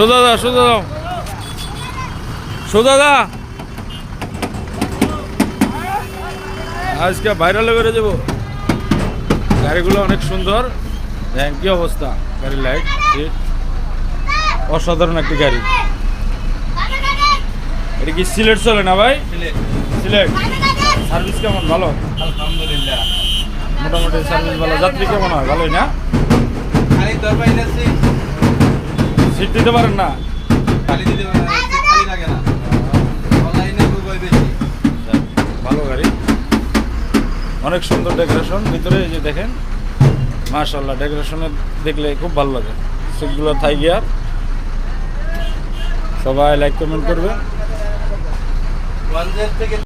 সোজা দাও সোজা দাও সোজা দা আজকে ভাইরালে করে দেবো। গাড়িগুলো অনেক সুন্দর, দেখেন কি অবস্থা, গাড়ির লাইট সিট অসাধারণ একটি গাড়ি। এটা কি সিলেট চলে না ভাই? সিলেট সার্ভিস কেমন? ভালো আলহামদুলিল্লাহ, মোটামুটি সার্ভিস ভালো। যাত্রী কেমন হয়? ভালোই না? খালি দরবার যাচ্ছি, সিট দিতে পারেন না? খালি দিতে খালি লাগে না, অনলাইনে খুবই বেশি। ভালো গাড়ি, অনেক সুন্দর ডেকোরেশন ভিতরে। এই যে দেখেন, মাশাআল্লাহ, ডেকোরেশনে দেখলে খুব ভালো লাগে। সিটগুলো থাই গিয়ার। সবাই লাইক কমেন্ট করবে। ওয়ান থেকে